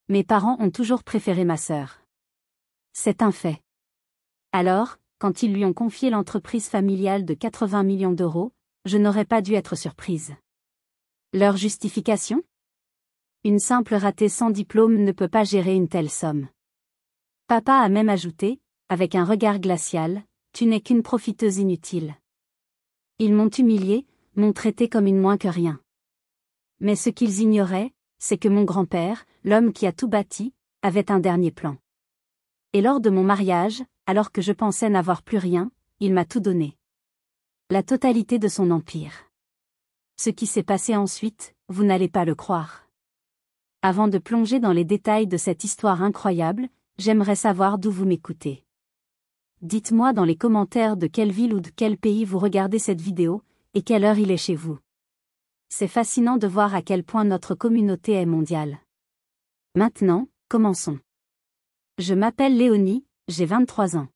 Mes parents ont toujours préféré ma sœur. C'est un fait. Alors, quand ils lui ont confié l'entreprise familiale de 80 millions d'euros, je n'aurais pas dû être surprise. Leur justification ? Une simple ratée sans diplôme ne peut pas gérer une telle somme. Papa a même ajouté, avec un regard glacial, « Tu n'es qu'une profiteuse inutile ». Ils m'ont humiliée, m'ont traitée comme une moins que rien. Mais ce qu'ils ignoraient, c'est que mon grand-père, l'homme qui a tout bâti, avait un dernier plan. Et lors de mon mariage, alors que je pensais n'avoir plus rien, il m'a tout donné. La totalité de son empire. Ce qui s'est passé ensuite, vous n'allez pas le croire. Avant de plonger dans les détails de cette histoire incroyable, j'aimerais savoir d'où vous m'écoutez. Dites-moi dans les commentaires de quelle ville ou de quel pays vous regardez cette vidéo, et quelle heure il est chez vous. C'est fascinant de voir à quel point notre communauté est mondiale. Maintenant, commençons. Je m'appelle Léonie, j'ai 23 ans.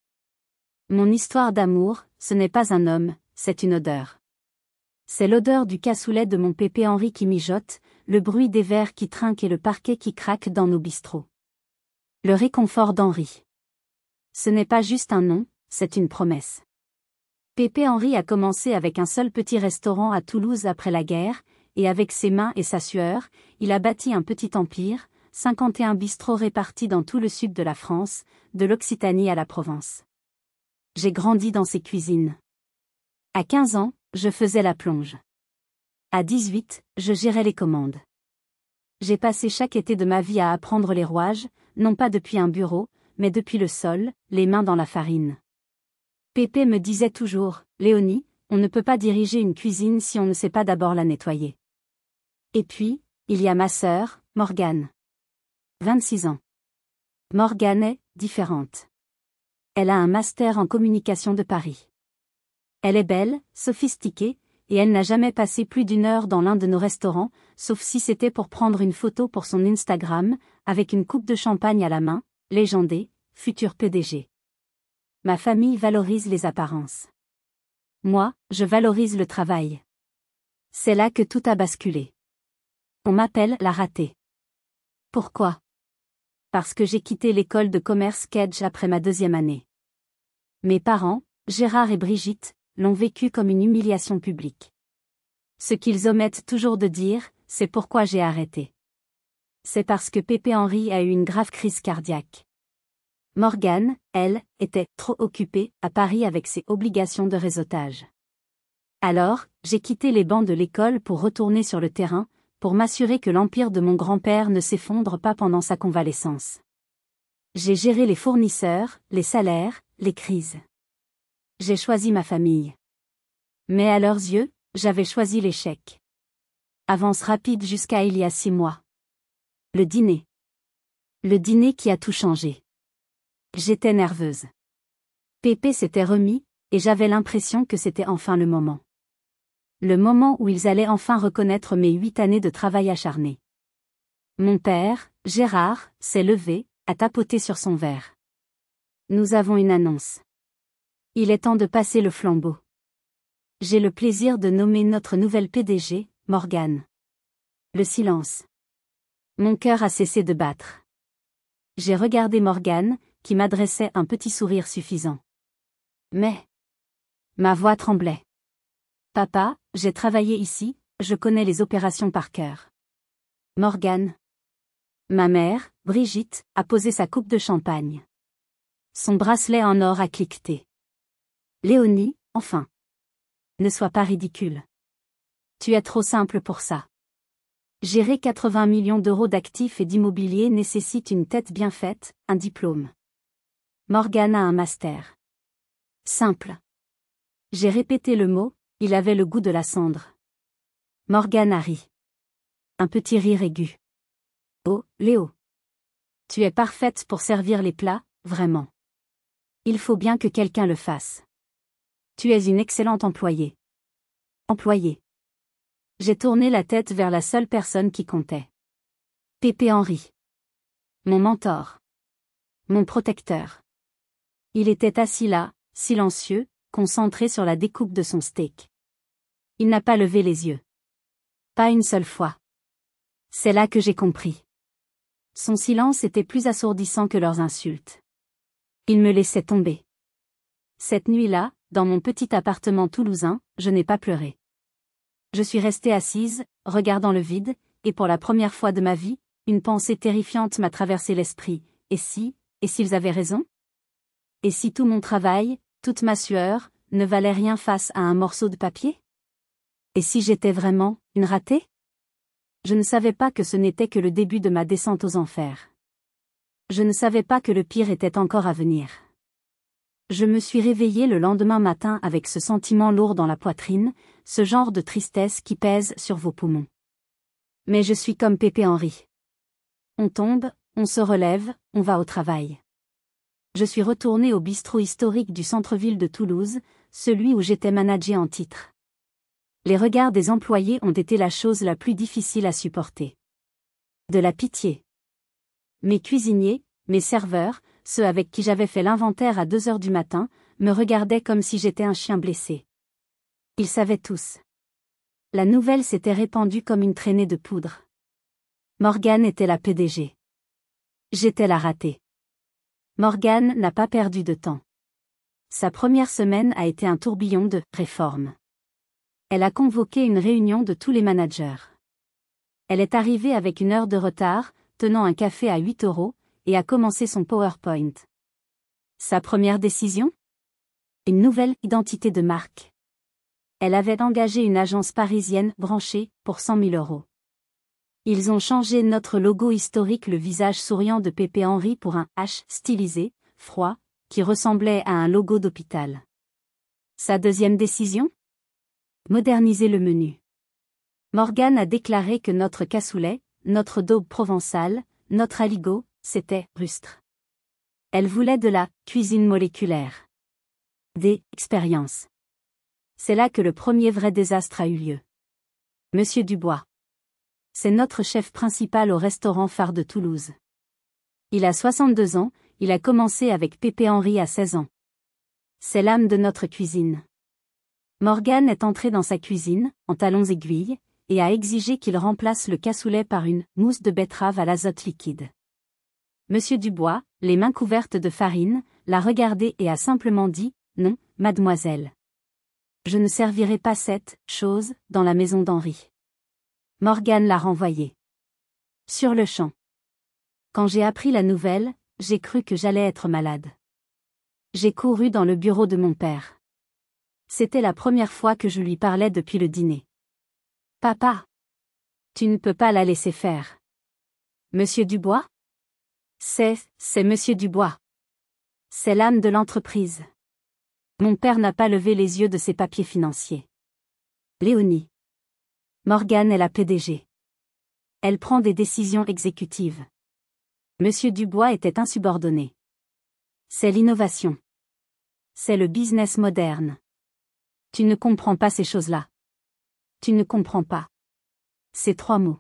Mon histoire d'amour, ce n'est pas un homme, c'est une odeur. C'est l'odeur du cassoulet de mon pépé Henri qui mijote, le bruit des verres qui trinquent et le parquet qui craque dans nos bistrots. Le réconfort d'Henri. Ce n'est pas juste un nom, c'est une promesse. Pépé Henri a commencé avec un seul petit restaurant à Toulouse après la guerre, et avec ses mains et sa sueur, il a bâti un petit empire, 51 bistrots répartis dans tout le sud de la France, de l'Occitanie à la Provence. J'ai grandi dans ses cuisines. À 15 ans, je faisais la plonge. À 18, je gérais les commandes. J'ai passé chaque été de ma vie à apprendre les rouages, non pas depuis un bureau, mais depuis le sol, les mains dans la farine. Pépé me disait toujours, « Léonie, on ne peut pas diriger une cuisine si on ne sait pas d'abord la nettoyer. » Et puis, il y a ma sœur, Morgane. 26 ans. Morgane est différente. Elle a un master en communication de Paris. Elle est belle, sophistiquée, et elle n'a jamais passé plus d'1 heure dans l'un de nos restaurants, sauf si c'était pour prendre une photo pour son Instagram, avec une coupe de champagne à la main, légendée, futur PDG. Ma famille valorise les apparences. Moi, je valorise le travail. C'est là que tout a basculé. On m'appelle la ratée. Pourquoi ? Parce que j'ai quitté l'école de commerce Kedge après ma 2e année. Mes parents, Gérard et Brigitte, l'ont vécu comme une humiliation publique. Ce qu'ils omettent toujours de dire, c'est pourquoi j'ai arrêté. C'est parce que Pépé Henri a eu une grave crise cardiaque. Morgane, elle, était trop occupée à Paris avec ses obligations de réseautage. Alors, j'ai quitté les bancs de l'école pour retourner sur le terrain, pour m'assurer que l'empire de mon grand-père ne s'effondre pas pendant sa convalescence. J'ai géré les fournisseurs, les salaires, les crises. J'ai choisi ma famille. Mais à leurs yeux, j'avais choisi l'échec. Avance rapide jusqu'à il y a 6 mois. Le dîner. Le dîner qui a tout changé. J'étais nerveuse. Pépé s'était remis, et j'avais l'impression que c'était enfin le moment. Le moment où ils allaient enfin reconnaître mes 8 années de travail acharné. Mon père, Gérard, s'est levé, a tapoté sur son verre. Nous avons une annonce. Il est temps de passer le flambeau. J'ai le plaisir de nommer notre nouvelle PDG, Morgane. Le silence. Mon cœur a cessé de battre. J'ai regardé Morgane, qui m'adressait un petit sourire suffisant. Mais ma voix tremblait. Papa, j'ai travaillé ici, je connais les opérations par cœur. Morgane. Ma mère, Brigitte, a posé sa coupe de champagne. Son bracelet en or a cliqueté. Léonie, enfin. Ne sois pas ridicule. Tu es trop simple pour ça. Gérer 80 millions d'euros d'actifs et d'immobilier nécessite une tête bien faite, un diplôme. Morgane a un master. Simple. J'ai répété le mot, il avait le goût de la cendre. Morgane a ri. Un petit rire aigu. Oh, Léo. Tu es parfaite pour servir les plats, vraiment. Il faut bien que quelqu'un le fasse. Tu es une excellente employée. Employée. J'ai tourné la tête vers la seule personne qui comptait. Pépé Henri. Mon mentor. Mon protecteur. Il était assis là, silencieux, concentré sur la découpe de son steak. Il n'a pas levé les yeux. Pas une seule fois. C'est là que j'ai compris. Son silence était plus assourdissant que leurs insultes. Il me laissait tomber. Cette nuit-là, dans mon petit appartement toulousain, je n'ai pas pleuré. Je suis restée assise, regardant le vide, et pour la première fois de ma vie, une pensée terrifiante m'a traversé l'esprit. Et s'ils avaient raison? Et si tout mon travail, toute ma sueur, ne valait rien face à un morceau de papier? Et si j'étais vraiment une ratée? Je ne savais pas que ce n'était que le début de ma descente aux enfers. Je ne savais pas que le pire était encore à venir. Je me suis réveillée le lendemain matin avec ce sentiment lourd dans la poitrine, ce genre de tristesse qui pèse sur vos poumons. Mais je suis comme Pépé Henry. On tombe, on se relève, on va au travail. Je suis retournée au bistrot historique du centre-ville de Toulouse, celui où j'étais managée en titre. Les regards des employés ont été la chose la plus difficile à supporter. De la pitié. Mes cuisiniers, mes serveurs, ceux avec qui j'avais fait l'inventaire à 2 heures du matin, me regardaient comme si j'étais un chien blessé. Ils savaient tous. La nouvelle s'était répandue comme une traînée de poudre. Morgane était la PDG. J'étais la ratée. Morgane n'a pas perdu de temps. Sa première semaine a été un tourbillon de réformes. Elle a convoqué une réunion de tous les managers. Elle est arrivée avec 1 heure de retard, tenant un café à 8 €, et a commencé son PowerPoint. Sa première décision? Une nouvelle identité de marque. Elle avait engagé une agence parisienne branchée pour 100 000 €. Ils ont changé notre logo historique, le visage souriant de Pépé Henry, pour un H stylisé, froid, qui ressemblait à un logo d'hôpital. Sa deuxième décision? Moderniser le menu. Morgane a déclaré que notre cassoulet, notre daube provençale, notre aligot, c'était rustre. Elle voulait de la cuisine moléculaire. Des expériences. C'est là que le premier vrai désastre a eu lieu. Monsieur Dubois. C'est notre chef principal au restaurant phare de Toulouse. Il a 62 ans, il a commencé avec Pépé Henry à 16 ans. C'est l'âme de notre cuisine. Morgane est entrée dans sa cuisine, en talons aiguilles, et a exigé qu'il remplace le cassoulet par une mousse de betterave à l'azote liquide. Monsieur Dubois, les mains couvertes de farine, l'a regardé et a simplement dit « Non, mademoiselle. Je ne servirai pas cette chose dans la maison d'Henri. » Morgane l'a renvoyé. Sur le champ. Quand j'ai appris la nouvelle, j'ai cru que j'allais être malade. J'ai couru dans le bureau de mon père. C'était la première fois que je lui parlais depuis le dîner. « Papa! Tu ne peux pas la laisser faire. »« Monsieur Dubois ? » C'est Monsieur Dubois. C'est l'âme de l'entreprise. Mon père n'a pas levé les yeux de ses papiers financiers. Léonie. Morgane est la PDG. Elle prend des décisions exécutives. Monsieur Dubois était insubordonné. C'est l'innovation. C'est le business moderne. Tu ne comprends pas ces choses-là. Tu ne comprends pas. Ces 3 mots.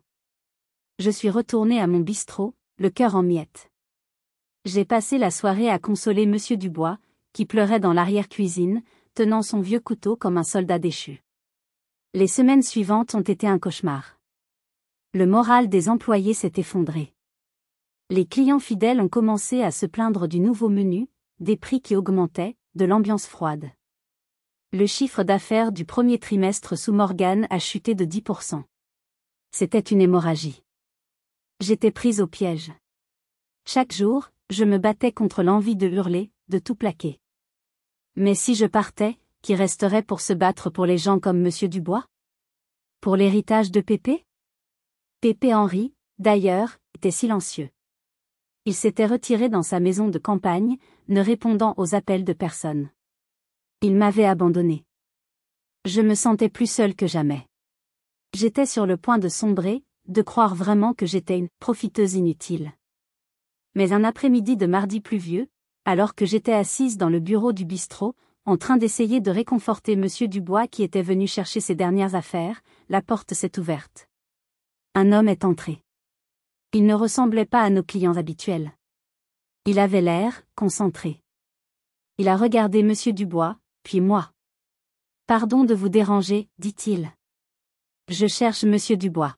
Je suis retournée à mon bistrot, le cœur en miettes. J'ai passé la soirée à consoler Monsieur Dubois, qui pleurait dans l'arrière-cuisine, tenant son vieux couteau comme un soldat déchu. Les semaines suivantes ont été un cauchemar. Le moral des employés s'est effondré. Les clients fidèles ont commencé à se plaindre du nouveau menu, des prix qui augmentaient, de l'ambiance froide. Le chiffre d'affaires du premier trimestre sous Morgane a chuté de 10%. C'était une hémorragie. J'étais prise au piège. Chaque jour, je me battais contre l'envie de hurler, de tout plaquer. Mais si je partais, qui resterait pour se battre pour les gens comme Monsieur Dubois? Pour l'héritage de Pépé? Pépé Henry, d'ailleurs, était silencieux. Il s'était retiré dans sa maison de campagne, ne répondant aux appels de personne. Il m'avait abandonné. Je me sentais plus seule que jamais. J'étais sur le point de sombrer, de croire vraiment que j'étais une profiteuse inutile. Mais un après-midi de mardi pluvieux, alors que j'étais assise dans le bureau du bistrot, en train d'essayer de réconforter Monsieur Dubois qui était venu chercher ses dernières affaires, la porte s'est ouverte. Un homme est entré. Il ne ressemblait pas à nos clients habituels. Il avait l'air concentré. Il a regardé Monsieur Dubois, puis moi. « Pardon de vous déranger, dit-il. Je cherche Monsieur Dubois. »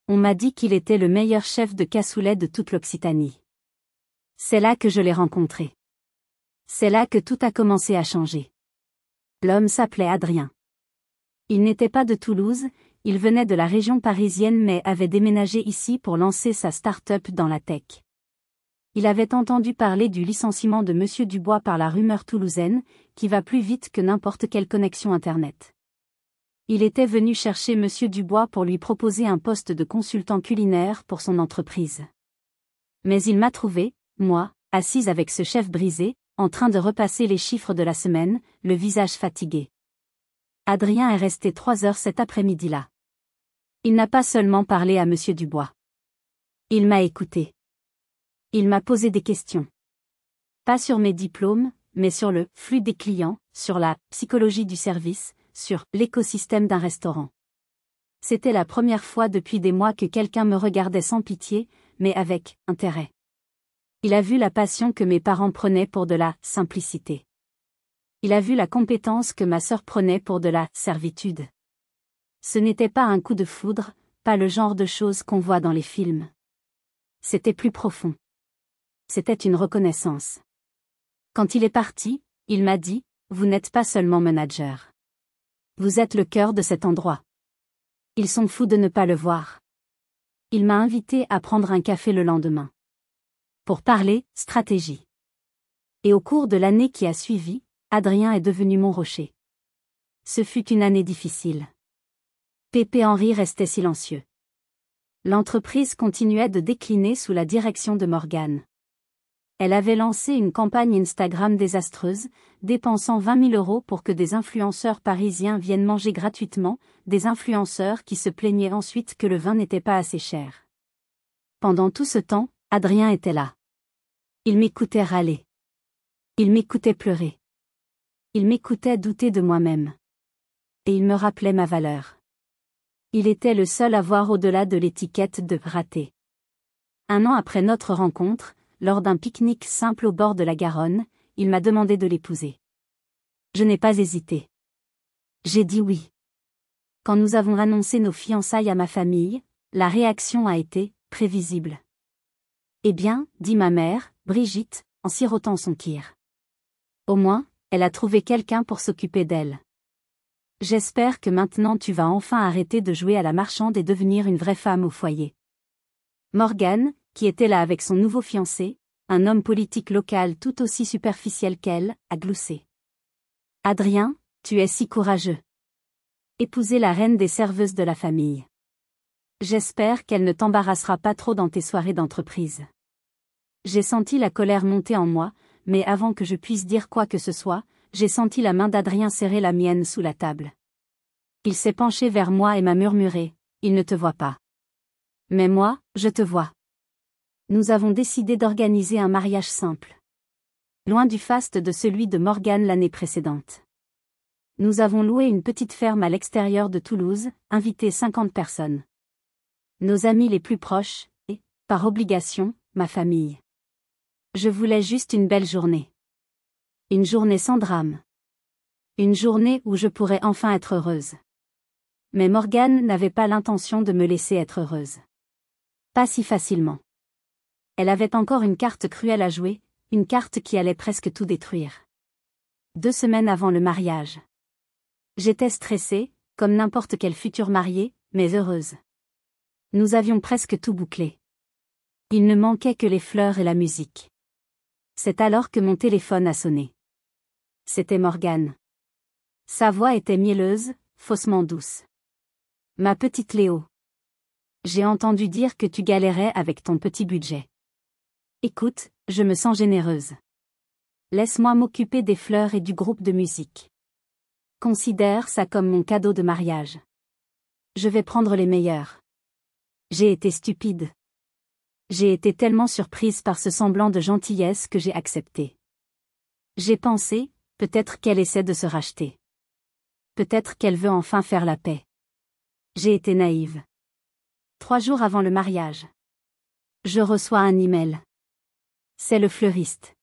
On m'a dit qu'il était le meilleur chef de cassoulet de toute l'Occitanie. C'est là que je l'ai rencontré. C'est là que tout a commencé à changer. L'homme s'appelait Adrien. Il n'était pas de Toulouse, il venait de la région parisienne mais avait déménagé ici pour lancer sa start-up dans la tech. Il avait entendu parler du licenciement de Monsieur Dubois par la rumeur toulousaine, qui va plus vite que n'importe quelle connexion Internet. Il était venu chercher Monsieur Dubois pour lui proposer un poste de consultant culinaire pour son entreprise. Mais il m'a trouvé, moi, assise avec ce chef brisé, en train de repasser les chiffres de la semaine, le visage fatigué. Adrien est resté 3 heures cet après-midi-là. Il n'a pas seulement parlé à Monsieur Dubois. Il m'a écouté. Il m'a posé des questions. Pas sur mes diplômes, mais sur le flux des clients, sur la psychologie du service, sur l'écosystème d'un restaurant. C'était la première fois depuis des mois que quelqu'un me regardait sans pitié, mais avec intérêt. Il a vu la passion que mes parents prenaient pour de la simplicité. Il a vu la compétence que ma sœur prenait pour de la servitude. Ce n'était pas un coup de foudre, pas le genre de choses qu'on voit dans les films. C'était plus profond. C'était une reconnaissance. Quand il est parti, il m'a dit, « Vous n'êtes pas seulement manager. Vous êtes le cœur de cet endroit. » Ils sont fous de ne pas le voir. Il m'a invité à prendre un café le lendemain. Pour parler stratégie. Et au cours de l'année qui a suivi, Adrien est devenu mon rocher. Ce fut une année difficile. Pépé Henry restait silencieux. L'entreprise continuait de décliner sous la direction de Morgane. Elle avait lancé une campagne Instagram désastreuse, dépensant 20 000 € pour que des influenceurs parisiens viennent manger gratuitement, des influenceurs qui se plaignaient ensuite que le vin n'était pas assez cher. Pendant tout ce temps, Adrien était là. Il m'écoutait râler. Il m'écoutait pleurer. Il m'écoutait douter de moi-même. Et il me rappelait ma valeur. Il était le seul à voir au-delà de l'étiquette de raté. 1 an après notre rencontre, lors d'un pique-nique simple au bord de la Garonne, il m'a demandé de l'épouser. Je n'ai pas hésité. J'ai dit oui. Quand nous avons annoncé nos fiançailles à ma famille, la réaction a été prévisible. Eh bien, dit ma mère, Brigitte, en sirotant son kir. Au moins, elle a trouvé quelqu'un pour s'occuper d'elle. J'espère que maintenant tu vas enfin arrêter de jouer à la marchande et devenir une vraie femme au foyer. Morgane, qui était là avec son nouveau fiancé, un homme politique local tout aussi superficiel qu'elle, a gloussé. Adrien, tu es si courageux. Épouser la reine des serveuses de la famille. J'espère qu'elle ne t'embarrassera pas trop dans tes soirées d'entreprise. J'ai senti la colère monter en moi, mais avant que je puisse dire quoi que ce soit, j'ai senti la main d'Adrien serrer la mienne sous la table. Il s'est penché vers moi et m'a murmuré, « Il ne te voit pas. Mais moi, je te vois. » Nous avons décidé d'organiser un mariage simple. Loin du faste de celui de Morgane l'année précédente. Nous avons loué une petite ferme à l'extérieur de Toulouse, invité 50 personnes. Nos amis les plus proches, et, par obligation, ma famille. Je voulais juste une belle journée. Une journée sans drame. Une journée où je pourrais enfin être heureuse. Mais Morgane n'avait pas l'intention de me laisser être heureuse. Pas si facilement. Elle avait encore une carte cruelle à jouer, une carte qui allait presque tout détruire. 2 semaines avant le mariage. J'étais stressée, comme n'importe quelle future mariée, mais heureuse. Nous avions presque tout bouclé. Il ne manquait que les fleurs et la musique. C'est alors que mon téléphone a sonné. C'était Morgane. Sa voix était mielleuse, faussement douce. Ma petite Léo. J'ai entendu dire que tu galérais avec ton petit budget. Écoute, je me sens généreuse. Laisse-moi m'occuper des fleurs et du groupe de musique. Considère ça comme mon cadeau de mariage. Je vais prendre les meilleurs. J'ai été stupide. J'ai été tellement surprise par ce semblant de gentillesse que j'ai accepté. J'ai pensé, peut-être qu'elle essaie de se racheter. Peut-être qu'elle veut enfin faire la paix. J'ai été naïve. 3 jours avant le mariage. Je reçois un email. C'est le fleuriste.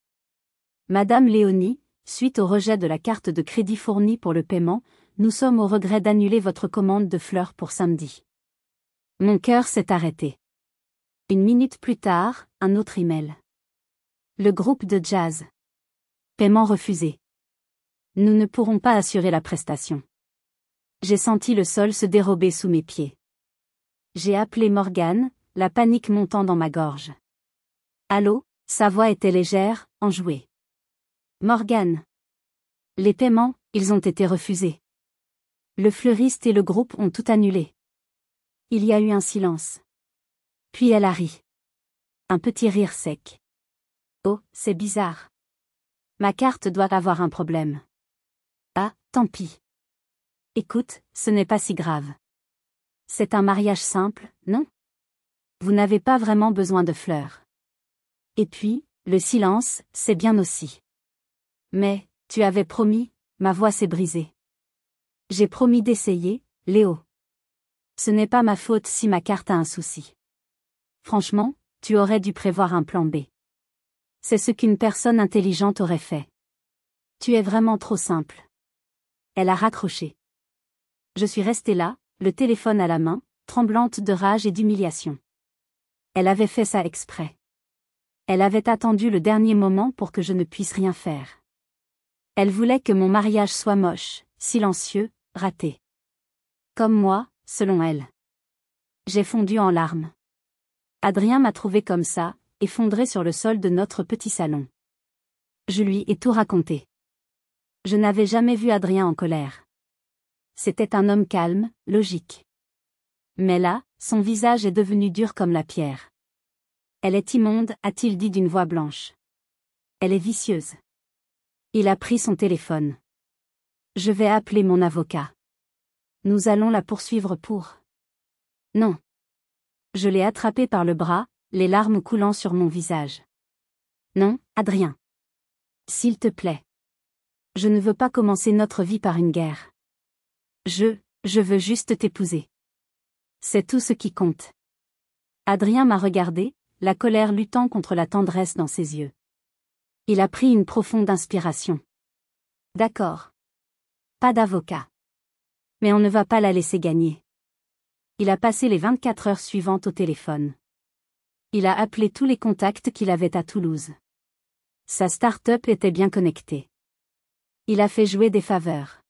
Madame Léonie, suite au rejet de la carte de crédit fournie pour le paiement, nous sommes au regret d'annuler votre commande de fleurs pour samedi. Mon cœur s'est arrêté. 1 minute plus tard, un autre email. Le groupe de jazz. Paiement refusé. Nous ne pourrons pas assurer la prestation. J'ai senti le sol se dérober sous mes pieds. J'ai appelé Morgane, la panique montant dans ma gorge. Allô, sa voix était légère, enjouée. Morgane. Les paiements, ils ont été refusés. Le fleuriste et le groupe ont tout annulé. Il y a eu un silence. Puis elle a ri. Un petit rire sec. Oh, c'est bizarre. Ma carte doit avoir un problème. Ah, tant pis. Écoute, ce n'est pas si grave. C'est un mariage simple, non? Vous n'avez pas vraiment besoin de fleurs. Et puis, le silence, c'est bien aussi. Mais, tu avais promis, ma voix s'est brisée. J'ai promis d'essayer, Léo. Ce n'est pas ma faute si ma carte a un souci. Franchement, tu aurais dû prévoir un plan B. C'est ce qu'une personne intelligente aurait fait. Tu es vraiment trop simple. Elle a raccroché. Je suis restée là, le téléphone à la main, tremblante de rage et d'humiliation. Elle avait fait ça exprès. Elle avait attendu le dernier moment pour que je ne puisse rien faire. Elle voulait que mon mariage soit moche, silencieux, raté. Comme moi, selon elle. J'ai fondu en larmes. Adrien m'a trouvée comme ça, effondrée sur le sol de notre petit salon. Je lui ai tout raconté. Je n'avais jamais vu Adrien en colère. C'était un homme calme, logique. Mais là, son visage est devenu dur comme la pierre. Elle est immonde, a-t-il dit d'une voix blanche. Elle est vicieuse. Il a pris son téléphone. Je vais appeler mon avocat. Nous allons la poursuivre pour... Non. Je l'ai attrapé par le bras, les larmes coulant sur mon visage. Non, Adrien. S'il te plaît. Je ne veux pas commencer notre vie par une guerre. Je veux juste t'épouser. C'est tout ce qui compte. Adrien m'a regardé, la colère luttant contre la tendresse dans ses yeux. Il a pris une profonde inspiration. D'accord. Pas d'avocat. Mais on ne va pas la laisser gagner. Il a passé les 24 heures suivantes au téléphone. Il a appelé tous les contacts qu'il avait à Toulouse. Sa start-up était bien connectée. Il a fait jouer des faveurs.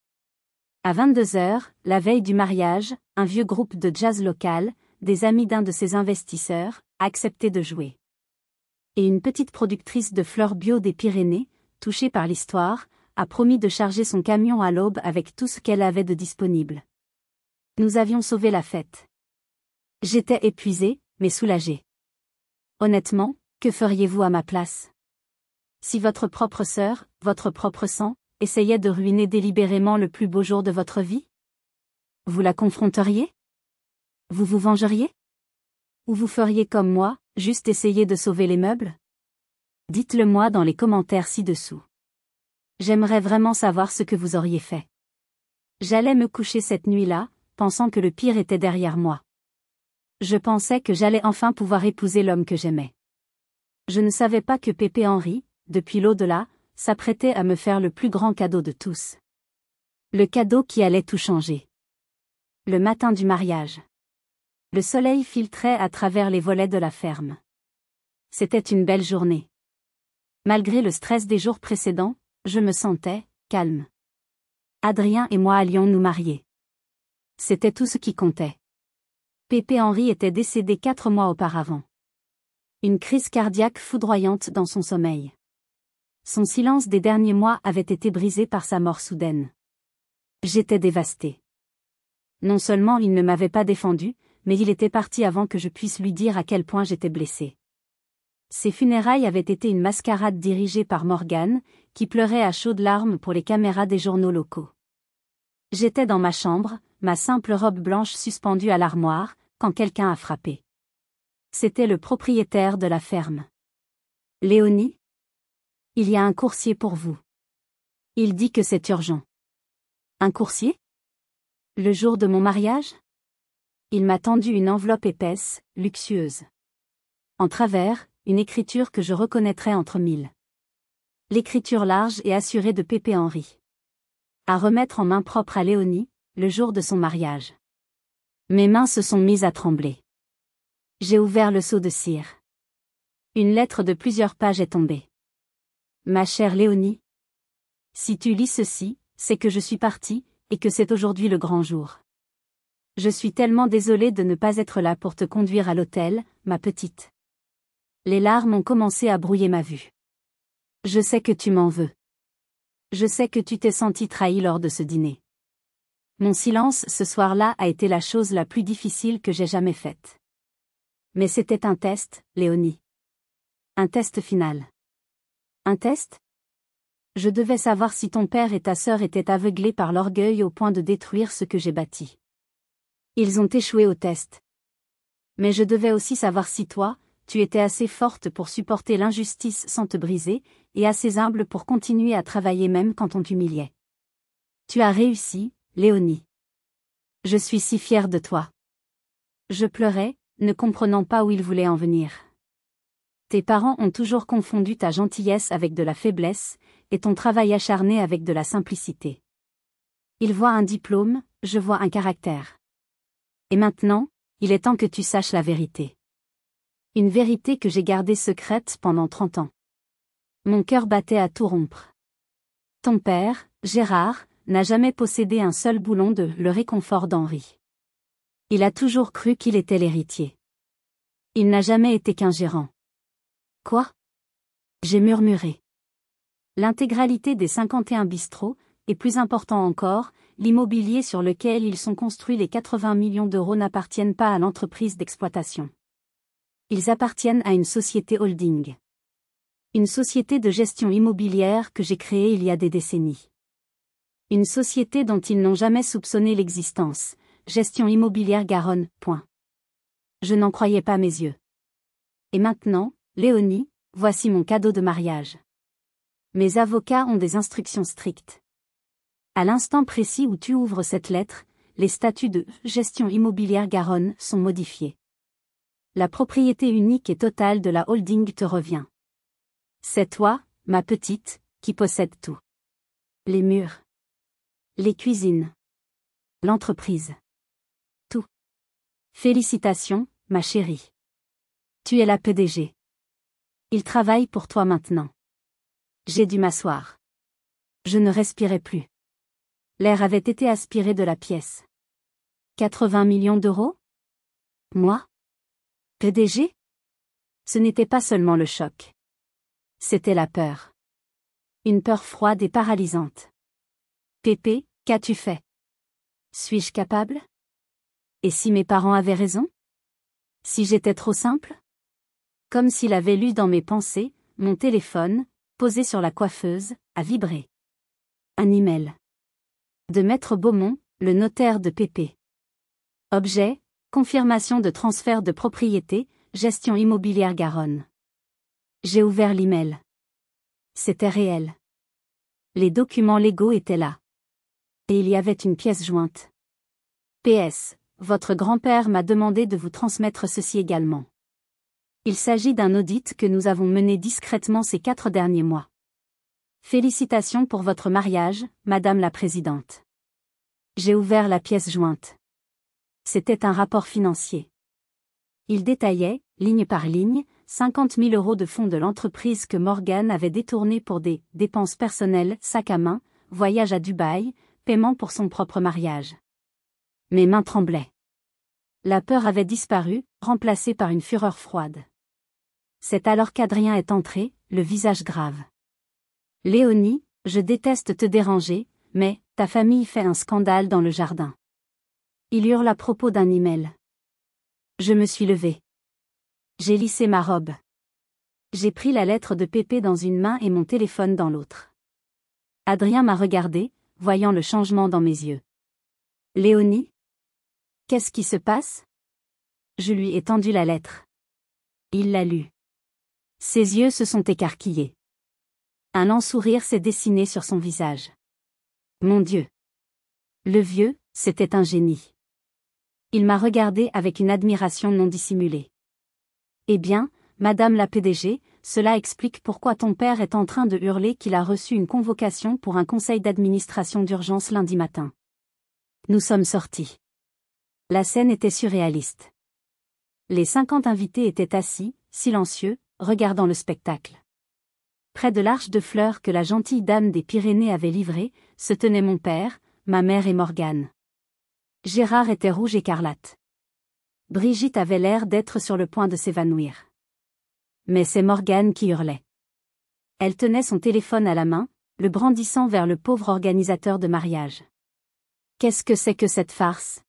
À 22h, la veille du mariage, un vieux groupe de jazz local, des amis d'un de ses investisseurs, a accepté de jouer. Et une petite productrice de fleurs bio des Pyrénées, touchée par l'histoire, a promis de charger son camion à l'aube avec tout ce qu'elle avait de disponible. Nous avions sauvé la fête. J'étais épuisée, mais soulagée. Honnêtement, que feriez-vous à ma place? Si votre propre sœur, votre propre sang, essayait de ruiner délibérément le plus beau jour de votre vie? Vous la confronteriez? Vous vous vengeriez? Ou vous feriez comme moi, juste essayer de sauver les meubles? Dites-le moi dans les commentaires ci-dessous. J'aimerais vraiment savoir ce que vous auriez fait. J'allais me coucher cette nuit-là, pensant que le pire était derrière moi. Je pensais que j'allais enfin pouvoir épouser l'homme que j'aimais. Je ne savais pas que Pépé Henri, depuis l'au-delà, s'apprêtait à me faire le plus grand cadeau de tous. Le cadeau qui allait tout changer. Le matin du mariage. Le soleil filtrait à travers les volets de la ferme. C'était une belle journée. Malgré le stress des jours précédents, je me sentais calme. Adrien et moi allions nous marier. C'était tout ce qui comptait. Pépé Henri était décédé 4 mois auparavant. Une crise cardiaque foudroyante dans son sommeil. Son silence des derniers mois avait été brisé par sa mort soudaine. J'étais dévastée. Non seulement il ne m'avait pas défendu, mais il était parti avant que je puisse lui dire à quel point j'étais blessée. Ses funérailles avaient été une mascarade dirigée par Morgane, qui pleurait à chaudes larmes pour les caméras des journaux locaux. J'étais dans ma chambre, ma simple robe blanche suspendue à l'armoire, quand quelqu'un a frappé. C'était le propriétaire de la ferme. Léonie? Il y a un coursier pour vous. Il dit que c'est urgent. Un coursier? Le jour de mon mariage? Il m'a tendu une enveloppe épaisse, luxueuse. En travers, une écriture que je reconnaîtrais entre mille. L'écriture large et assurée de Pépé Henri. À remettre en main propre à Léonie, le jour de son mariage. Mes mains se sont mises à trembler. J'ai ouvert le seau de cire. Une lettre de plusieurs pages est tombée. Ma chère Léonie. Si tu lis ceci, c'est que je suis partie, et que c'est aujourd'hui le grand jour. Je suis tellement désolée de ne pas être là pour te conduire à l'hôtel, ma petite. Les larmes ont commencé à brouiller ma vue. Je sais que tu m'en veux. Je sais que tu t'es sentie trahie lors de ce dîner. Mon silence ce soir-là a été la chose la plus difficile que j'ai jamais faite. Mais c'était un test, Léonie. Un test final. Un test? Je devais savoir si ton père et ta sœur étaient aveuglés par l'orgueil au point de détruire ce que j'ai bâti. Ils ont échoué au test. Mais je devais aussi savoir si toi, tu étais assez forte pour supporter l'injustice sans te briser, et assez humble pour continuer à travailler même quand on t'humiliait. Tu as réussi, Léonie. Je suis si fière de toi. Je pleurais, ne comprenant pas où il voulait en venir. Tes parents ont toujours confondu ta gentillesse avec de la faiblesse, et ton travail acharné avec de la simplicité. Ils voient un diplôme, je vois un caractère. Et maintenant, il est temps que tu saches la vérité. Une vérité que j'ai gardée secrète pendant 30 ans. Mon cœur battait à tout rompre. Ton père, Gérard, n'a jamais possédé un seul boulon de Le Réconfort d'Henri. Il a toujours cru qu'il était l'héritier. Il n'a jamais été qu'un gérant. Quoi? J'ai murmuré. L'intégralité des 51 bistrots, et plus important encore, l'immobilier sur lequel ils sont construits les 80 millions d'euros n'appartiennent pas à l'entreprise d'exploitation. Ils appartiennent à une société holding. Une société de gestion immobilière que j'ai créée il y a des décennies. Une société dont ils n'ont jamais soupçonné l'existence, Gestion Immobilière Garonne, point. Je n'en croyais pas mes yeux. Et maintenant, Léonie, voici mon cadeau de mariage. Mes avocats ont des instructions strictes. À l'instant précis où tu ouvres cette lettre, les statuts de Gestion Immobilière Garonne sont modifiés. La propriété unique et totale de la holding te revient. C'est toi, ma petite, qui possède tout. Les murs. Les cuisines. L'entreprise. Tout. Félicitations, ma chérie. Tu es la PDG. Il travaille pour toi maintenant. J'ai dû m'asseoir. Je ne respirais plus. L'air avait été aspiré de la pièce. 80 millions d'euros? Moi? PDG? Ce n'était pas seulement le choc. C'était la peur. Une peur froide et paralysante. Pépé, qu'as-tu fait? Suis-je capable? Et si mes parents avaient raison? Si j'étais trop simple? Comme s'il avait lu dans mes pensées, mon téléphone, posé sur la coiffeuse, a vibré. Un email. De Maître Beaumont, le notaire de Pépé. Objet, confirmation de transfert de propriété, Gestion Immobilière Garonne. J'ai ouvert l'email. C'était réel. Les documents légaux étaient là. Et il y avait une pièce jointe. PS, votre grand-père m'a demandé de vous transmettre ceci également. Il s'agit d'un audit que nous avons mené discrètement ces 4 derniers mois. Félicitations pour votre mariage, Madame la Présidente. J'ai ouvert la pièce jointe. C'était un rapport financier. Il détaillait, ligne par ligne, 50 000 euros de fonds de l'entreprise que Morgan avait détournés pour des dépenses personnelles, sac à main, voyage à Dubaï, paiement pour son propre mariage. Mes mains tremblaient. La peur avait disparu, remplacée par une fureur froide. C'est alors qu'Adrien est entré, le visage grave. Léonie, je déteste te déranger, mais ta famille fait un scandale dans le jardin. Il hurle à propos d'un email. Je me suis levée. J'ai lissé ma robe. J'ai pris la lettre de Pépé dans une main et mon téléphone dans l'autre. Adrien m'a regardé, voyant le changement dans mes yeux. Léonie? Qu'est-ce qui se passe? Je lui ai tendu la lettre. Il l'a lue. Ses yeux se sont écarquillés. Un lent sourire s'est dessiné sur son visage. Mon Dieu! Le vieux, c'était un génie. Il m'a regardé avec une admiration non dissimulée. Eh bien, Madame la PDG, cela explique pourquoi ton père est en train de hurler qu'il a reçu une convocation pour un conseil d'administration d'urgence lundi matin. Nous sommes sortis. La scène était surréaliste. Les 50 invités étaient assis, silencieux, regardant le spectacle. Près de l'arche de fleurs que la gentille dame des Pyrénées avait livrée, se tenaient mon père, ma mère et Morgane. Gérard était rouge écarlate. Brigitte avait l'air d'être sur le point de s'évanouir. Mais c'est Morgane qui hurlait. Elle tenait son téléphone à la main, le brandissant vers le pauvre organisateur de mariage. Qu'est-ce que c'est que cette farce?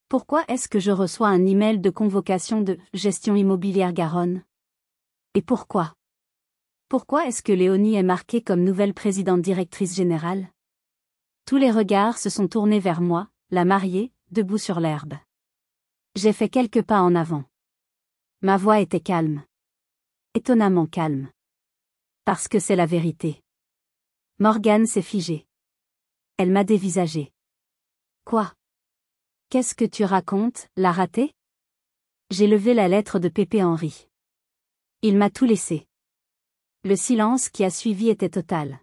Pourquoi est-ce que je reçois un email de convocation de Gestion Immobilière Garonne? Et pourquoi? Pourquoi est-ce que Léonie est marquée comme nouvelle présidente directrice générale? Tous les regards se sont tournés vers moi, la mariée, debout sur l'herbe. J'ai fait quelques pas en avant. Ma voix était calme. Étonnamment calme. Parce que c'est la vérité. Morgane s'est figée. Elle m'a dévisagé. Quoi? Qu'est-ce que tu racontes, l'a raté? J'ai levé la lettre de Pépé Henry. Il m'a tout laissé. Le silence qui a suivi était total.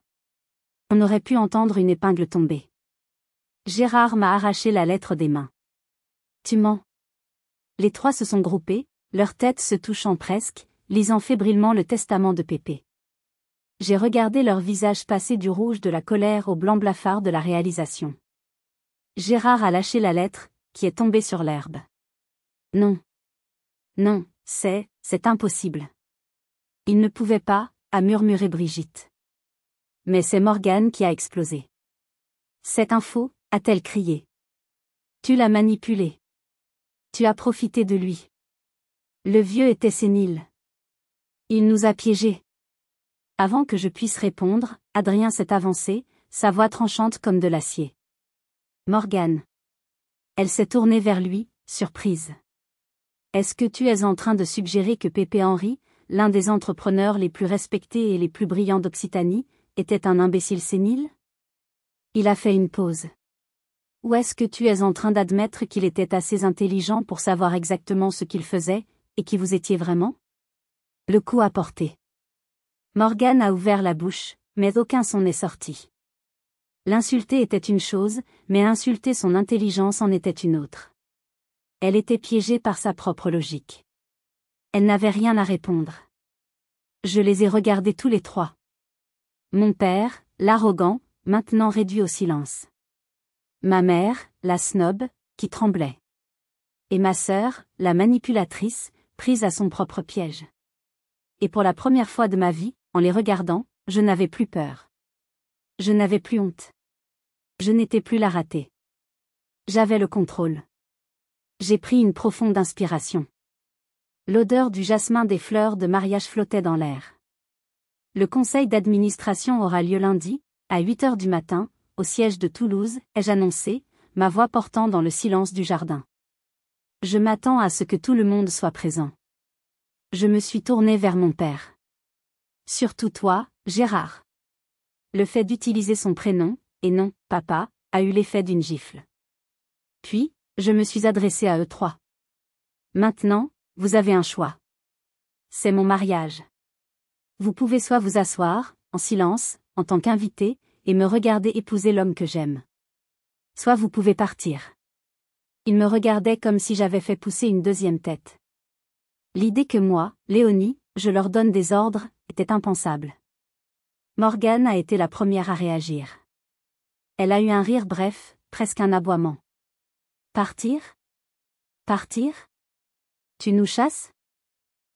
On aurait pu entendre une épingle tomber. Gérard m'a arraché la lettre des mains. Tu mens. Les trois se sont groupés, leurs têtes se touchant presque, lisant fébrilement le testament de Pépé. J'ai regardé leur visage passer du rouge de la colère au blanc blafard de la réalisation. Gérard a lâché la lettre, qui est tombée sur l'herbe. Non. Non, c'est impossible. Il ne pouvait pas, a murmuré Brigitte. Mais c'est Morgane qui a explosé. C'est un faux, a-t-elle crié. Tu l'as manipulé. Tu as profité de lui. Le vieux était sénile. Il nous a piégés. Avant que je puisse répondre, Adrien s'est avancé, sa voix tranchante comme de l'acier. Morgane. Elle s'est tournée vers lui, surprise. Est-ce que tu es en train de suggérer que Pépé Henry, l'un des entrepreneurs les plus respectés et les plus brillants d'Occitanie, était un imbécile sénile? Il a fait une pause. Ou est-ce que tu es en train d'admettre qu'il était assez intelligent pour savoir exactement ce qu'il faisait, et qui vous étiez vraiment? Le coup a porté. Morgane a ouvert la bouche, mais aucun son n'est sorti. L'insulter était une chose, mais insulter son intelligence en était une autre. Elle était piégée par sa propre logique. Elle n'avait rien à répondre. Je les ai regardés tous les trois. Mon père, l'arrogant, maintenant réduit au silence. Ma mère, la snob, qui tremblait. Et ma sœur, la manipulatrice, prise à son propre piège. Et pour la première fois de ma vie, en les regardant, je n'avais plus peur. Je n'avais plus honte. Je n'étais plus la ratée. J'avais le contrôle. J'ai pris une profonde inspiration. L'odeur du jasmin des fleurs de mariage flottait dans l'air. Le conseil d'administration aura lieu lundi, à 8h du matin, au siège de Toulouse, ai-je annoncé, ma voix portant dans le silence du jardin. Je m'attends à ce que tout le monde soit présent. Je me suis tournée vers mon père. Surtout toi, Gérard. Le fait d'utiliser son prénom, et non, papa, a eu l'effet d'une gifle. Puis, je me suis adressée à eux trois. Maintenant, vous avez un choix. C'est mon mariage. Vous pouvez soit vous asseoir, en silence, en tant qu'invité, et me regarder épouser l'homme que j'aime. Soit vous pouvez partir. Il me regardait comme si j'avais fait pousser une deuxième tête. L'idée que moi, Léonie, je leur donne des ordres, était impensable. Morgane a été la première à réagir. Elle a eu un rire bref, presque un aboiement. Partir? Partir? Tu nous chasses?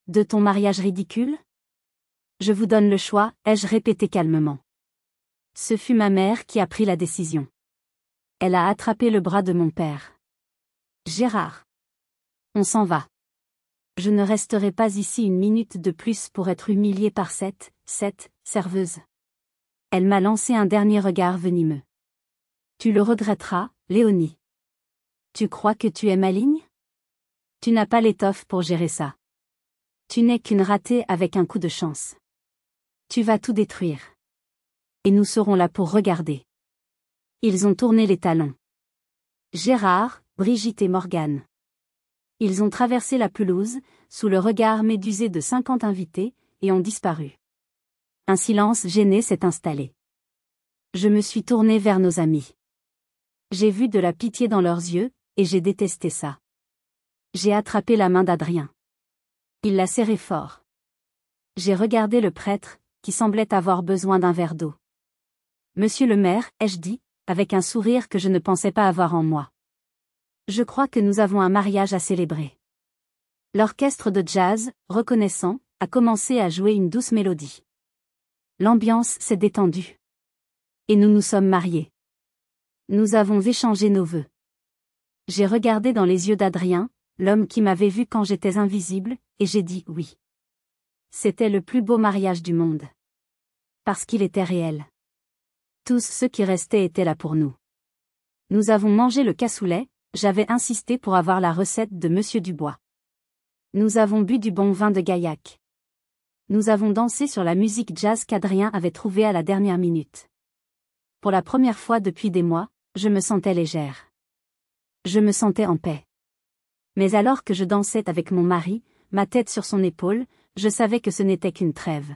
De ton mariage ridicule? Je vous donne le choix, ai-je répété calmement. Ce fut ma mère qui a pris la décision. Elle a attrapé le bras de mon père. Gérard. On s'en va. Je ne resterai pas ici une minute de plus pour être humiliée par cette serveuse. Elle m'a lancé un dernier regard venimeux. Tu le regretteras, Léonie. Tu crois que tu es maligne? Tu n'as pas l'étoffe pour gérer ça. Tu n'es qu'une ratée avec un coup de chance. Tu vas tout détruire. Et nous serons là pour regarder. Ils ont tourné les talons. Gérard, Brigitte et Morgane. Ils ont traversé la pelouse, sous le regard médusé de 50 invités, et ont disparu. Un silence gêné s'est installé. Je me suis tournée vers nos amis. J'ai vu de la pitié dans leurs yeux, et j'ai détesté ça. J'ai attrapé la main d'Adrien. Il l'a serrée fort. J'ai regardé le prêtre, qui semblait avoir besoin d'un verre d'eau. Monsieur le maire, ai-je dit, avec un sourire que je ne pensais pas avoir en moi. Je crois que nous avons un mariage à célébrer. L'orchestre de jazz, reconnaissant, a commencé à jouer une douce mélodie. L'ambiance s'est détendue. Et nous nous sommes mariés. Nous avons échangé nos vœux. J'ai regardé dans les yeux d'Adrien, l'homme qui m'avait vu quand j'étais invisible, et j'ai dit oui. C'était le plus beau mariage du monde. Parce qu'il était réel. Tous ceux qui restaient étaient là pour nous. Nous avons mangé le cassoulet, j'avais insisté pour avoir la recette de Monsieur Dubois. Nous avons bu du bon vin de Gaillac. Nous avons dansé sur la musique jazz qu'Adrien avait trouvée à la dernière minute. Pour la première fois depuis des mois, je me sentais légère. Je me sentais en paix. Mais alors que je dansais avec mon mari, ma tête sur son épaule, je savais que ce n'était qu'une trêve.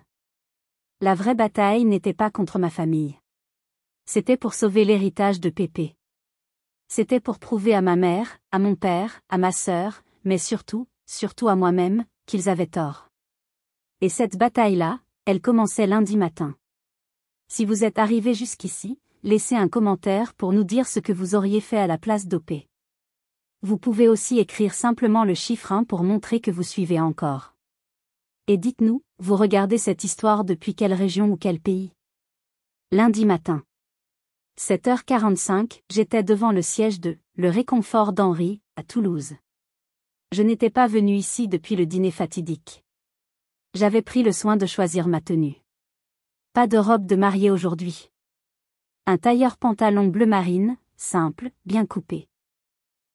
La vraie bataille n'était pas contre ma famille. C'était pour sauver l'héritage de Pépé. C'était pour prouver à ma mère, à mon père, à ma sœur, mais surtout à moi-même, qu'ils avaient tort. Et cette bataille-là, elle commençait lundi matin. Si vous êtes arrivé jusqu'ici, laissez un commentaire pour nous dire ce que vous auriez fait à la place d'OP. Vous pouvez aussi écrire simplement le chiffre 1 pour montrer que vous suivez encore. Et dites-nous, vous regardez cette histoire depuis quelle région ou quel pays? Lundi matin. 7h45, j'étais devant le siège de « Le Réconfort d'Henri » à Toulouse. Je n'étais pas venu ici depuis le dîner fatidique. J'avais pris le soin de choisir ma tenue. Pas de robe de mariée aujourd'hui. Un tailleur pantalon bleu marine, simple, bien coupé.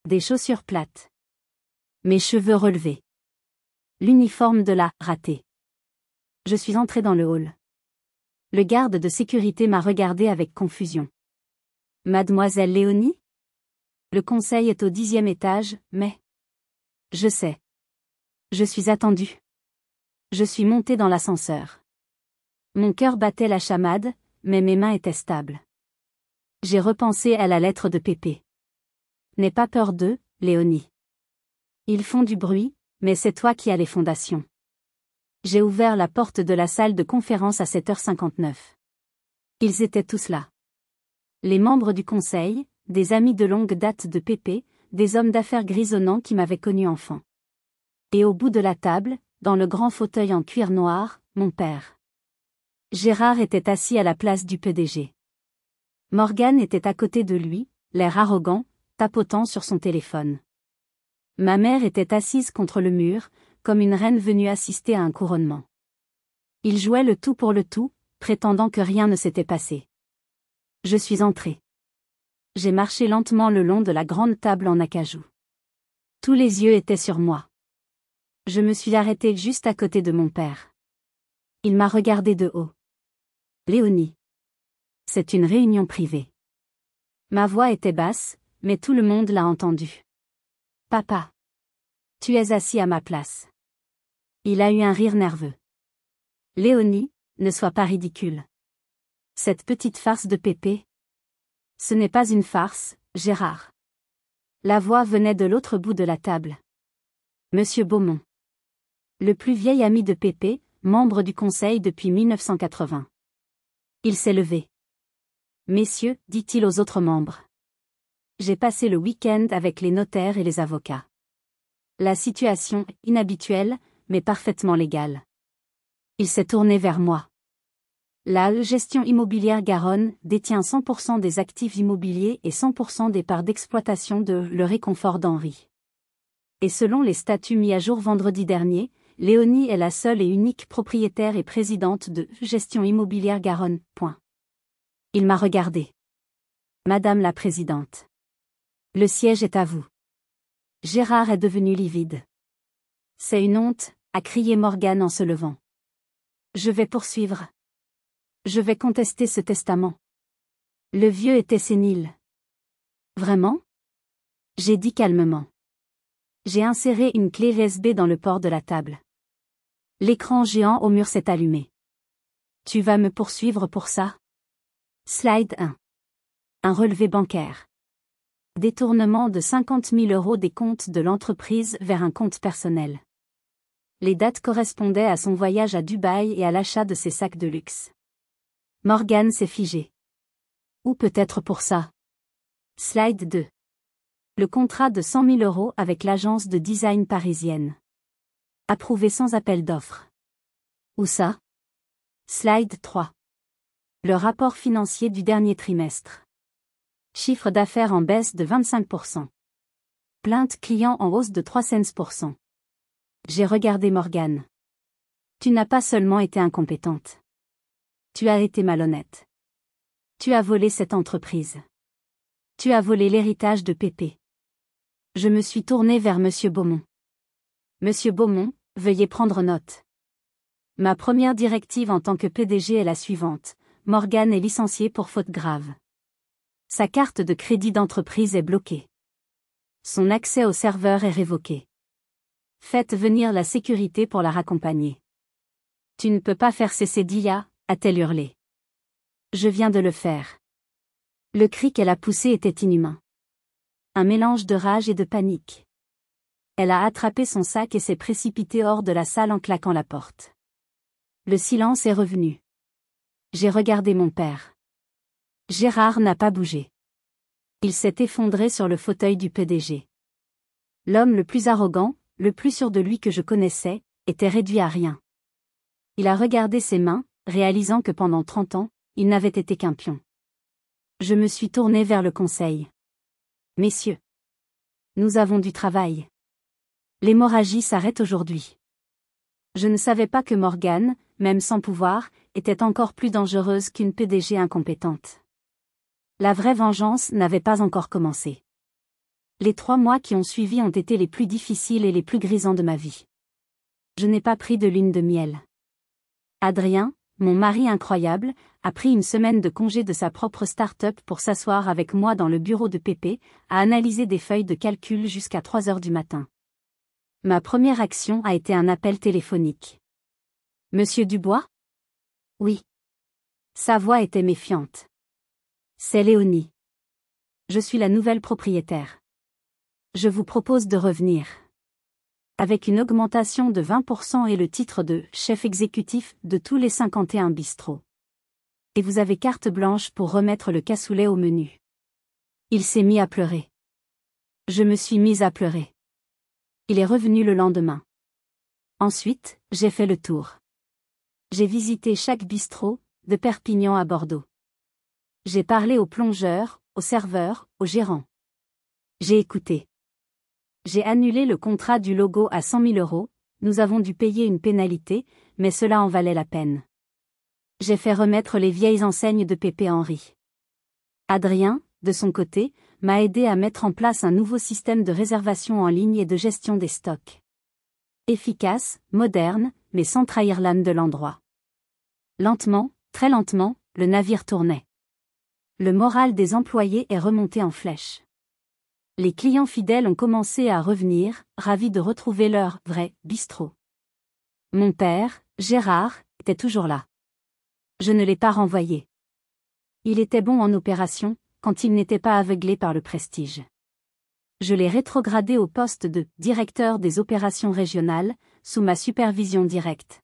Des chaussures plates. Mes cheveux relevés. L'uniforme de la ratée. Je suis entré dans le hall. Le garde de sécurité m'a regardé avec confusion. Mademoiselle Léonie? Le conseil est au 10e étage, mais... Je sais. Je suis attendue. Je suis montée dans l'ascenseur. Mon cœur battait la chamade, mais mes mains étaient stables. J'ai repensé à la lettre de Pépé. N'aie pas peur d'eux, Léonie. Ils font du bruit, mais c'est toi qui as les fondations. J'ai ouvert la porte de la salle de conférence à 7h59. Ils étaient tous là. Les membres du conseil, des amis de longue date de Pépé, des hommes d'affaires grisonnants qui m'avaient connu enfant. Et au bout de la table, dans le grand fauteuil en cuir noir, mon père. Gérard était assis à la place du PDG. Morgane était à côté de lui, l'air arrogant, tapotant sur son téléphone. Ma mère était assise contre le mur, comme une reine venue assister à un couronnement. Ils jouaient le tout pour le tout, prétendant que rien ne s'était passé. Je suis entrée. J'ai marché lentement le long de la grande table en acajou. Tous les yeux étaient sur moi. Je me suis arrêtée juste à côté de mon père. Il m'a regardée de haut. Léonie. C'est une réunion privée. Ma voix était basse, mais tout le monde l'a entendue. Papa. Tu es assis à ma place. Il a eu un rire nerveux. Léonie, ne sois pas ridicule. Cette petite farce de Pépé. Ce n'est pas une farce, Gérard. La voix venait de l'autre bout de la table. Monsieur Beaumont. Le plus vieil ami de Pépé, membre du conseil depuis 1980. Il s'est levé. Messieurs, dit-il aux autres membres. J'ai passé le week-end avec les notaires et les avocats. La situation est inhabituelle, mais parfaitement légale. Il s'est tourné vers moi. La gestion immobilière Garonne détient 100% des actifs immobiliers et 100% des parts d'exploitation de Le Réconfort d'Henri. Et selon les statuts mis à jour vendredi dernier, Léonie est la seule et unique propriétaire et présidente de Gestion immobilière Garonne. Il m'a regardé. Madame la présidente. Le siège est à vous. Gérard est devenu livide. C'est une honte, a crié Morgane en se levant. Je vais poursuivre. Je vais contester ce testament. Le vieux était sénile. Vraiment? J'ai dit calmement. J'ai inséré une clé USB dans le port de la table. L'écran géant au mur s'est allumé. Tu vas me poursuivre pour ça? Slide 1. Un relevé bancaire. Détournement de 50 000 € des comptes de l'entreprise vers un compte personnel. Les dates correspondaient à son voyage à Dubaï et à l'achat de ses sacs de luxe. Morgane s'est figée. Ou peut-être pour ça. Slide 2. Le contrat de 100 000 € avec l'agence de design parisienne. Approuvé sans appel d'offres. Où ça? Slide 3. Le rapport financier du dernier trimestre. Chiffre d'affaires en baisse de 25%. Plainte client en hausse de 300%. J'ai regardé Morgane. Tu n'as pas seulement été incompétente. Tu as été malhonnête. Tu as volé cette entreprise. Tu as volé l'héritage de Pépé. Je me suis tournée vers Monsieur Beaumont. Monsieur Beaumont, veuillez prendre note. Ma première directive en tant que PDG est la suivante. Morgane est licenciée pour faute grave. Sa carte de crédit d'entreprise est bloquée. Son accès au serveur est révoqué. Faites venir la sécurité pour la raccompagner. Tu ne peux pas faire cesser Dia, a-t-elle hurlé. Je viens de le faire. Le cri qu'elle a poussé était inhumain. Un mélange de rage et de panique. Elle a attrapé son sac et s'est précipitée hors de la salle en claquant la porte. Le silence est revenu. J'ai regardé mon père. Gérard n'a pas bougé. Il s'est effondré sur le fauteuil du PDG. L'homme le plus arrogant, le plus sûr de lui que je connaissais, était réduit à rien. Il a regardé ses mains, réalisant que pendant 30 ans, il n'avait été qu'un pion. Je me suis tournée vers le conseil. Messieurs, nous avons du travail. L'hémorragie s'arrête aujourd'hui. Je ne savais pas que Morgane, même sans pouvoir, était encore plus dangereuse qu'une PDG incompétente. La vraie vengeance n'avait pas encore commencé. Les 3 mois qui ont suivi ont été les plus difficiles et les plus grisants de ma vie. Je n'ai pas pris de lune de miel. Adrien, mon mari incroyable, a pris une semaine de congé de sa propre start-up pour s'asseoir avec moi dans le bureau de Pépé, à analyser des feuilles de calcul jusqu'à 3 heures du matin. Ma première action a été un appel téléphonique. Monsieur Dubois? Oui. Sa voix était méfiante. C'est Léonie. Je suis la nouvelle propriétaire. Je vous propose de revenir. Avec une augmentation de 20% et le titre de chef exécutif de tous les 51 bistrots. Et vous avez carte blanche pour remettre le cassoulet au menu. Il s'est mis à pleurer. Je me suis mise à pleurer. Il est revenu le lendemain. Ensuite, j'ai fait le tour. J'ai visité chaque bistrot, de Perpignan à Bordeaux. J'ai parlé aux plongeurs, aux serveurs, aux gérants. J'ai écouté. J'ai annulé le contrat du logo à 100 000 €, nous avons dû payer une pénalité, mais cela en valait la peine. J'ai fait remettre les vieilles enseignes de Pépé Henry. Adrien, de son côté, m'a aidé à mettre en place un nouveau système de réservation en ligne et de gestion des stocks. Efficace, moderne, mais sans trahir l'âme de l'endroit. Lentement, très lentement, le navire tournait. Le moral des employés est remonté en flèche. Les clients fidèles ont commencé à revenir, ravis de retrouver leur vrai bistrot. Mon père, Gérard, était toujours là. Je ne l'ai pas renvoyé. Il était bon en opération, quand il n'était pas aveuglé par le prestige. Je l'ai rétrogradé au poste de directeur des opérations régionales, sous ma supervision directe.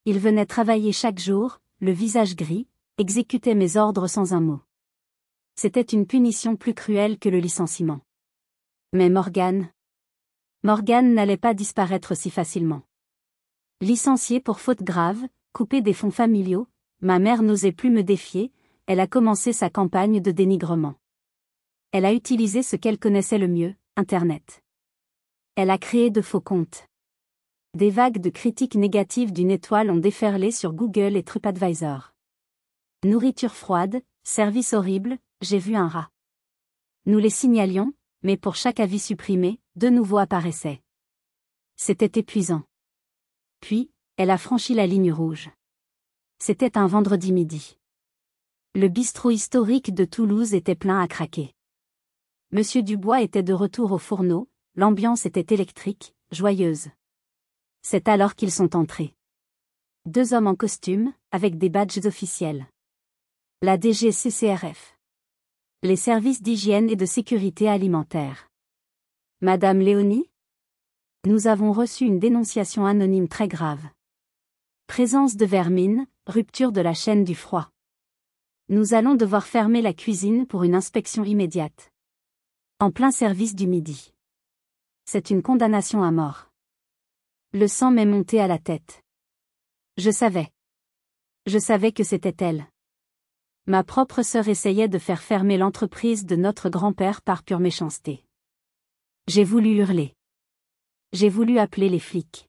Il venait travailler chaque jour, le visage gris, exécutait mes ordres sans un mot. C'était une punition plus cruelle que le licenciement. Mais Morgane n'allait pas disparaître si facilement. Licenciée pour faute grave, coupée des fonds familiaux, ma mère n'osait plus me défier, elle a commencé sa campagne de dénigrement. Elle a utilisé ce qu'elle connaissait le mieux, Internet. Elle a créé de faux comptes. Des vagues de critiques négatives d'une étoile ont déferlé sur Google et TripAdvisor. Nourriture froide, service horrible, j'ai vu un rat. Nous les signalions, mais pour chaque avis supprimé, de nouveaux apparaissaient. C'était épuisant. Puis, elle a franchi la ligne rouge. C'était un vendredi midi. Le bistrot historique de Toulouse était plein à craquer. Monsieur Dubois était de retour au fourneau, l'ambiance était électrique, joyeuse. C'est alors qu'ils sont entrés. 2 hommes en costume, avec des badges officiels. La DG CCRF. Les services d'hygiène et de sécurité alimentaire. Madame Léonie? Nous avons reçu une dénonciation anonyme très grave. Présence de vermine, rupture de la chaîne du froid. Nous allons devoir fermer la cuisine pour une inspection immédiate. En plein service du midi. C'est une condamnation à mort. Le sang m'est monté à la tête. Je savais. Je savais que c'était elle. Ma propre sœur essayait de faire fermer l'entreprise de notre grand-père par pure méchanceté. J'ai voulu hurler. J'ai voulu appeler les flics.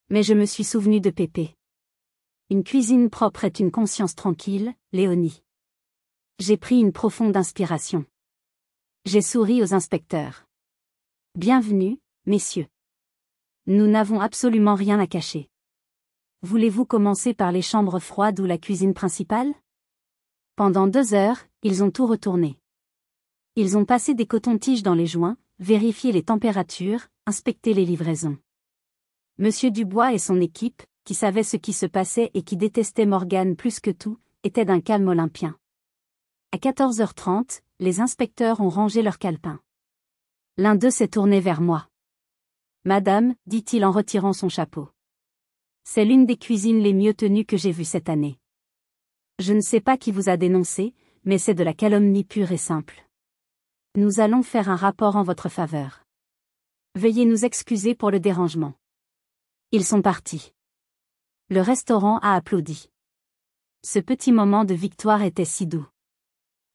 Mais je me suis souvenu de Pépé. Une cuisine propre est une conscience tranquille, Léonie. J'ai pris une profonde inspiration. J'ai souri aux inspecteurs. Bienvenue, messieurs. Nous n'avons absolument rien à cacher. Voulez-vous commencer par les chambres froides ou la cuisine principale? Pendant 2 heures, ils ont tout retourné. Ils ont passé des cotons-tiges dans les joints, vérifié les températures, inspecté les livraisons. Monsieur Dubois et son équipe, qui savaient ce qui se passait et qui détestaient Morgane plus que tout, étaient d'un calme olympien. À 14h30, les inspecteurs ont rangé leurs calepins. L'un d'eux s'est tourné vers moi. Madame, dit-il en retirant son chapeau. C'est l'une des cuisines les mieux tenues que j'ai vues cette année. Je ne sais pas qui vous a dénoncé, mais c'est de la calomnie pure et simple. Nous allons faire un rapport en votre faveur. Veuillez nous excuser pour le dérangement. Ils sont partis. Le restaurant a applaudi. Ce petit moment de victoire était si doux.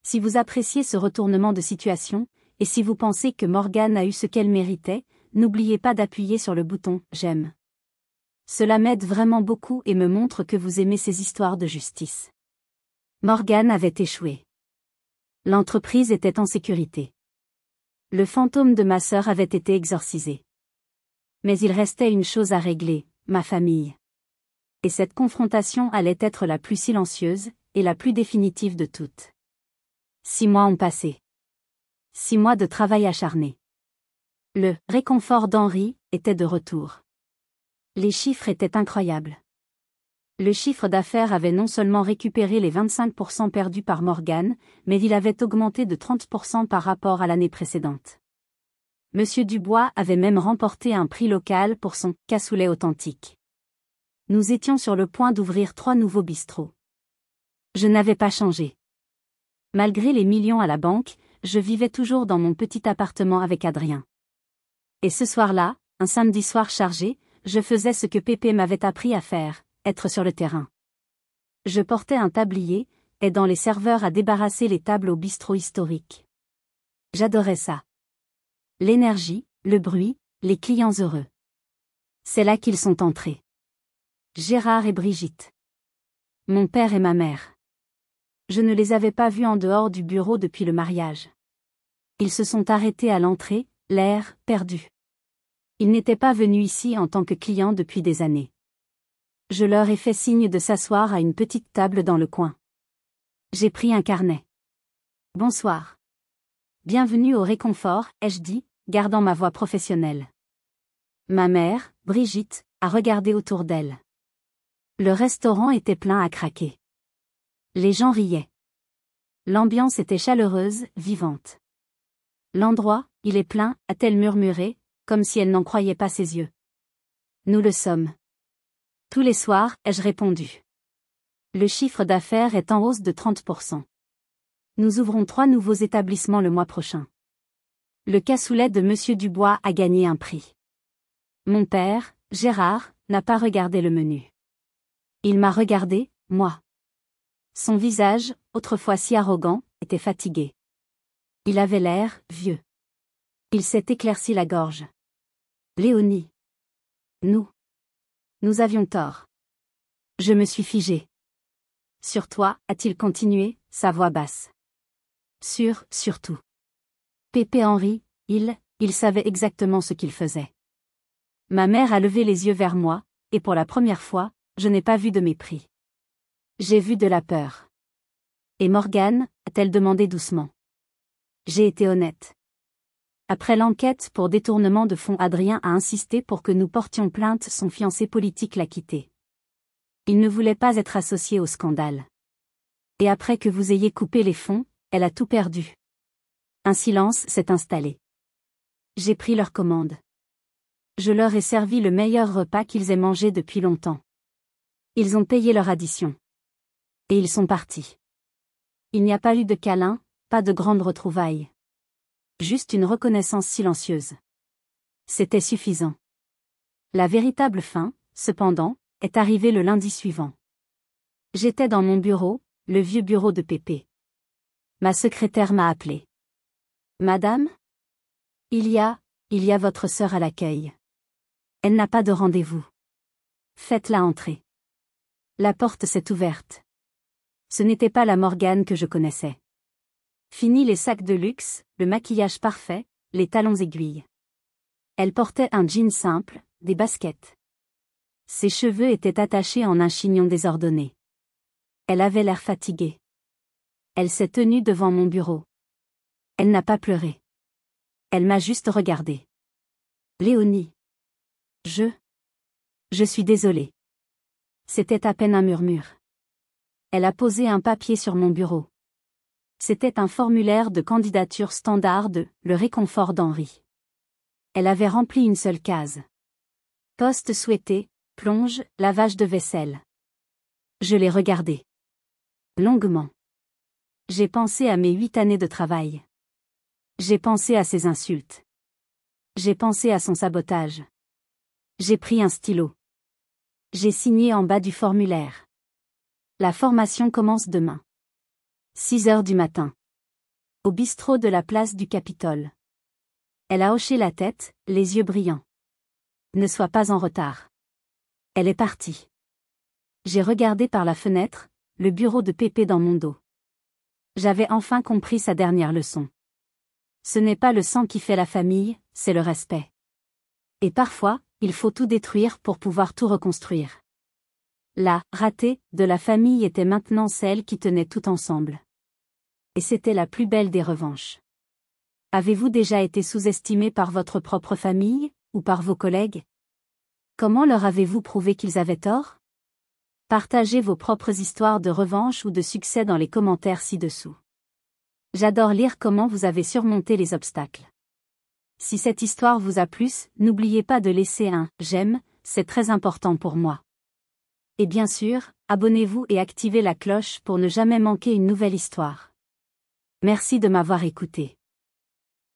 Si vous appréciez ce retournement de situation, et si vous pensez que Morgane a eu ce qu'elle méritait, n'oubliez pas d'appuyer sur le bouton « J'aime ». Cela m'aide vraiment beaucoup et me montre que vous aimez ces histoires de justice. Morgane avait échoué. L'entreprise était en sécurité. Le fantôme de ma sœur avait été exorcisé. Mais il restait une chose à régler, ma famille. Et cette confrontation allait être la plus silencieuse, et la plus définitive de toutes. 6 mois ont passé. 6 mois de travail acharné. Le « réconfort d'Henri » était de retour. Les chiffres étaient incroyables. Le chiffre d'affaires avait non seulement récupéré les 25% perdus par Morgane, mais il avait augmenté de 30% par rapport à l'année précédente. Monsieur Dubois avait même remporté un prix local pour son « cassoulet authentique ». Nous étions sur le point d'ouvrir 3 nouveaux bistrots. Je n'avais pas changé. Malgré les millions à la banque, je vivais toujours dans mon petit appartement avec Adrien. Et ce soir-là, un samedi soir chargé, je faisais ce que Pépé m'avait appris à faire, être sur le terrain. Je portais un tablier, aidant les serveurs à débarrasser les tables au bistrot historique. J'adorais ça. L'énergie, le bruit, les clients heureux. C'est là qu'ils sont entrés. Gérard et Brigitte. Mon père et ma mère. Je ne les avais pas vus en dehors du bureau depuis le mariage. Ils se sont arrêtés à l'entrée, l'air perdu. Ils n'étaient pas venus ici en tant que clients depuis des années. Je leur ai fait signe de s'asseoir à une petite table dans le coin. J'ai pris un carnet. Bonsoir. Bienvenue au réconfort, ai-je dit, gardant ma voix professionnelle. Ma mère, Brigitte, a regardé autour d'elle. Le restaurant était plein à craquer. Les gens riaient. L'ambiance était chaleureuse, vivante. L'endroit, il est plein, a-t-elle murmuré, comme si elle n'en croyait pas ses yeux. Nous le sommes. Tous les soirs, ai-je répondu. Le chiffre d'affaires est en hausse de 30%. Nous ouvrons 3 nouveaux établissements le mois prochain. Le cassoulet de Monsieur Dubois a gagné un prix. Mon père, Gérard, n'a pas regardé le menu. Il m'a regardé, moi. Son visage, autrefois si arrogant, était fatigué. Il avait l'air vieux. Il s'est éclairci la gorge. Léonie. Nous avions tort. Je me suis figé. Sur toi, a-t-il continué, sa voix basse. Surtout. Pépé Henri, il savait exactement ce qu'il faisait. Ma mère a levé les yeux vers moi, et pour la première fois, je n'ai pas vu de mépris. J'ai vu de la peur. Et Morgane, a-t-elle demandé doucement. J'ai été honnête. Après l'enquête pour détournement de fonds, Adrien a insisté pour que nous portions plainte, son fiancé politique l'a quitté. Il ne voulait pas être associé au scandale. Et après que vous ayez coupé les fonds, Elle a tout perdu. Un silence s'est installé. J'ai pris leur commande. Je leur ai servi le meilleur repas qu'ils aient mangé depuis longtemps. Ils ont payé leur addition. Et ils sont partis. Il n'y a pas eu de câlin, pas de grandes retrouvailles. Juste une reconnaissance silencieuse. C'était suffisant. La véritable fin, cependant, est arrivée le lundi suivant. J'étais dans mon bureau, le vieux bureau de Pépé. Ma secrétaire m'a appelé. Madame? Il y a votre sœur à l'accueil. Elle n'a pas de rendez-vous. Faites-la entrer. La porte s'est ouverte. Ce n'était pas la Morgane que je connaissais. Fini les sacs de luxe, le maquillage parfait, les talons aiguilles. Elle portait un jean simple, des baskets. Ses cheveux étaient attachés en un chignon désordonné. Elle avait l'air fatiguée. Elle s'est tenue devant mon bureau. Elle n'a pas pleuré. Elle m'a juste regardé. Léonie. Je suis désolée. C'était à peine un murmure. Elle a posé un papier sur mon bureau. C'était un formulaire de candidature standard de Le réconfort d'Henri. Elle avait rempli une seule case. Poste souhaité, plonge, lavage de vaisselle. Je l'ai regardé. Longuement. J'ai pensé à mes 8 années de travail. J'ai pensé à ses insultes. J'ai pensé à son sabotage. J'ai pris un stylo. J'ai signé en bas du formulaire. La formation commence demain. 6 heures du matin. Au bistrot de la place du Capitole. Elle a hoché la tête, les yeux brillants. Ne sois pas en retard. Elle est partie. J'ai regardé par la fenêtre, le bureau de Pépé dans mon dos. J'avais enfin compris sa dernière leçon. Ce n'est pas le sang qui fait la famille, c'est le respect. Et parfois, il faut tout détruire pour pouvoir tout reconstruire. La ratée de la famille était maintenant celle qui tenait tout ensemble. Et c'était la plus belle des revanches. Avez-vous déjà été sous-estimé par votre propre famille, ou par vos collègues? Comment leur avez-vous prouvé qu'ils avaient tort? Partagez vos propres histoires de revanche ou de succès dans les commentaires ci-dessous. J'adore lire comment vous avez surmonté les obstacles. Si cette histoire vous a plu, n'oubliez pas de laisser un « j'aime », c'est très important pour moi. Et bien sûr, abonnez-vous et activez la cloche pour ne jamais manquer une nouvelle histoire. Merci de m'avoir écouté.